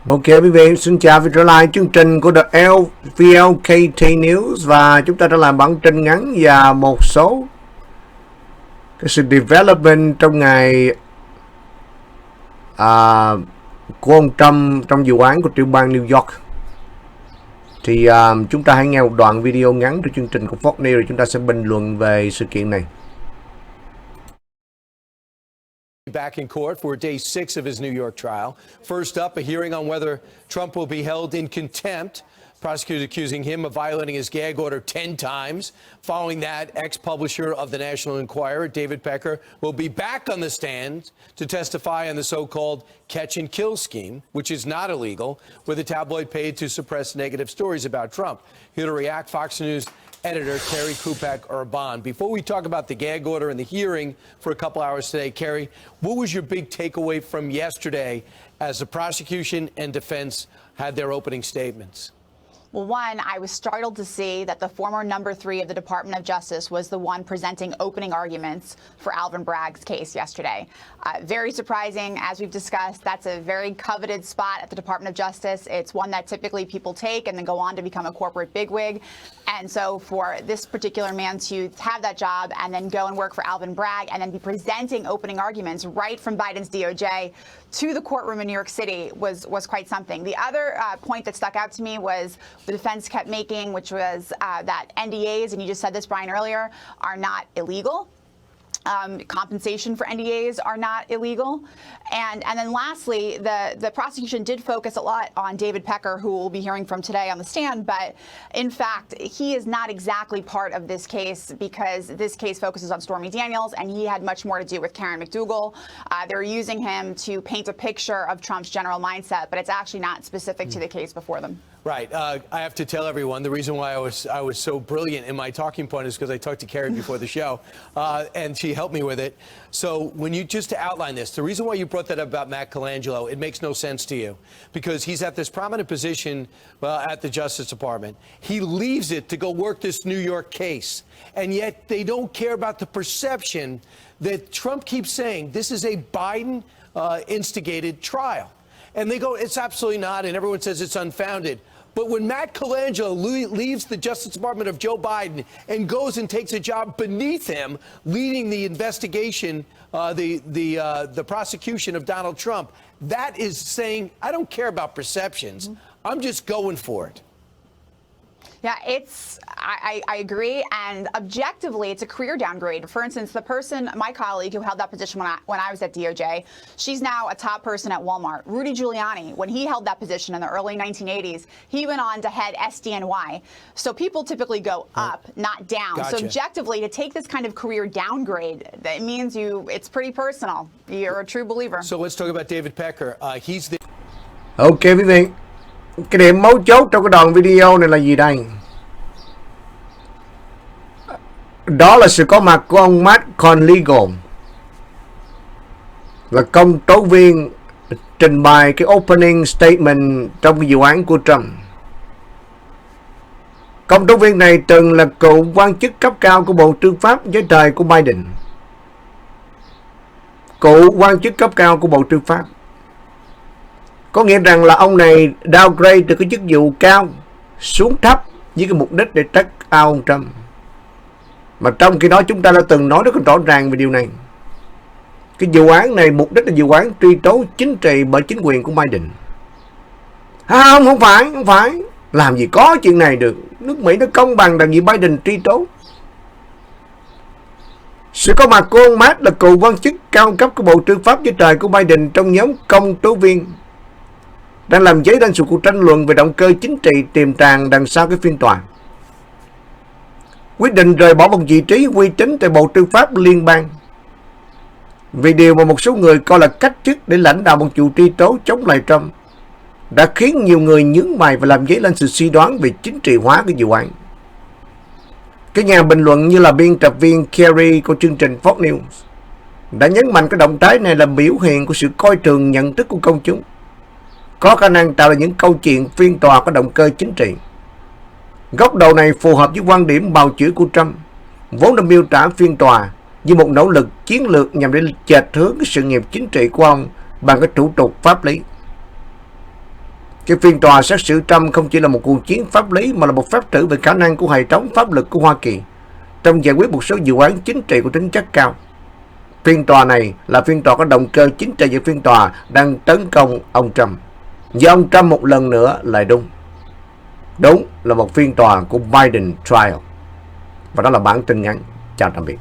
Ok quý vị, xin chào và trở lại chương trình của The VLKT News, và chúng ta đã làm bản tin ngắn và một số cái sự development trong ngày của ông Trump trong vụ án của tiểu bang New York. Thì chúng ta hãy nghe một đoạn video ngắn của chương trình của Fox News rồi chúng ta sẽ bình luận về sự kiện này. Back in court for day 6 of his New York trial. First up, a hearing on whether Trump will be held in contempt. Prosecutors accusing him of violating his gag order 10 times. Following that, ex-publisher of the National Enquirer, David Pecker, will be back on the stand to testify on the so-called catch and kill scheme, which is not illegal, where the tabloid paid to suppress negative stories about Trump. Here to react, Fox News editor Kerry Kupak-Urban. Before we talk about the gag order and the hearing for a couple hours today, Kerry, what was your big takeaway from yesterday as the prosecution and defense had their opening statements? Well, one, I was startled to see that the former number 3 of the Department of Justice was the one presenting opening arguments for Alvin Bragg's case yesterday. Very surprising, as we've discussed. That's a very coveted spot at the Department of Justice. It's one that typically people take and then go on to become a corporate bigwig. And so for this particular man to have that job and then go and work for Alvin Bragg and then be presenting opening arguments right from Biden's DOJ to the courtroom in New York City was quite something. The other point that stuck out to me was the defense kept making, which was that NDAs, and you just said this, Brian, earlier, are not illegal. Compensation for NDAs are not illegal. And then lastly, the prosecution did focus a lot on David Pecker, who we'll be hearing from today on the stand. But in fact, he is not exactly part of this case because this case focuses on Stormy Daniels, and he had much more to do with Karen McDougal. They're using him to paint a picture of Trump's general mindset, but it's actually not specific to the case before them. Right. I have to tell everyone the reason why I was so brilliant in my talking point is because I talked to Kerry before the show, and she helped me with it. So when you just to outline this, the reason why you brought that up about Matt Colangelo, it makes no sense to you because he's at this prominent position at the Justice Department. He leaves it to go work this New York case, and yet they don't care about the perception that Trump keeps saying this is a Biden instigated trial. And they go, it's absolutely not, and everyone says it's unfounded. But when Matt Colangelo leaves the Justice Department of Joe Biden and goes and takes a job beneath him, leading the investigation, the prosecution of Donald Trump, that is saying, I don't care about perceptions. I'm just going for it. Yeah, I agree. And objectively, it's a career downgrade. For instance, the person, my colleague who held that position when I was at DOJ, she's now a top person at Walmart. Rudy Giuliani, when he held that position in the early 1980s, he went on to head SDNY. So people typically go up, not down. Gotcha. So objectively, to take this kind of career downgrade, that means it's pretty personal. You're a true believer. So let's talk about David Pecker. He's the... Ok quý vị, cái điểm mấu chốt trong cái đoạn video này là gì đây? Đó là sự có mặt của ông Matt Colangelo, là công tố viên trình bày cái opening statement trong cái vụ án của Trump. Công tố viên này từng là cựu quan chức cấp cao của Bộ Tư pháp dưới thời của Biden. Cựu quan chức cấp cao của Bộ Tư pháp. Có nghĩa rằng là ông này downgrade từ cái chức vụ cao xuống thấp với cái mục đích để trách ao ông Trump. Mà trong khi đó chúng ta đã từng nói rất rõ ràng về điều này. Cái vụ án này mục đích là vụ án truy tố chính trị bởi chính quyền của Biden. Không phải. Làm gì có chuyện này được. Nước Mỹ nó công bằng là vì Biden truy tố. Sự có mặt của ông Matt là cựu quan chức cao cấp của Bộ Tư pháp dưới thời của Biden trong nhóm công tố viên đang làm dấy lên sự cuộc tranh luận về động cơ chính trị tiềm tàng đằng sau cái phiên tòa. Quyết định rời bỏ một vị trí uy tín tại Bộ Tư pháp liên bang vì điều mà một số người coi là cách chức để lãnh đạo một vụ truy tố chống lại Trump đã khiến nhiều người nhướng mày và làm dấy lên sự suy đoán về chính trị hóa cái vụ án. Cái nhà bình luận như là biên tập viên Kerry của chương trình Fox News đã nhấn mạnh cái động thái này là biểu hiện của sự coi thường nhận thức của công chúng, có khả năng tạo ra những câu chuyện phiên tòa có động cơ chính trị. Góc độ này phù hợp với quan điểm bào chữa của Trump, vốn đã miêu tả phiên tòa như một nỗ lực chiến lược nhằm để chệch hướng cái sự nghiệp chính trị của ông bằng cái thủ tục pháp lý. Cái phiên tòa xét xử Trump không chỉ là một cuộc chiến pháp lý mà là một phép thử về khả năng của hệ thống pháp luật của Hoa Kỳ trong giải quyết một số vụ án chính trị của tính chất cao. Phiên tòa này là phiên tòa có động cơ chính trị, và phiên tòa đang tấn công ông Trump. Và ông Trump một lần nữa lại đúng. Đúng là một phiên tòa của Biden trial. Và đó là bản tin ngắn. Chào tạm biệt.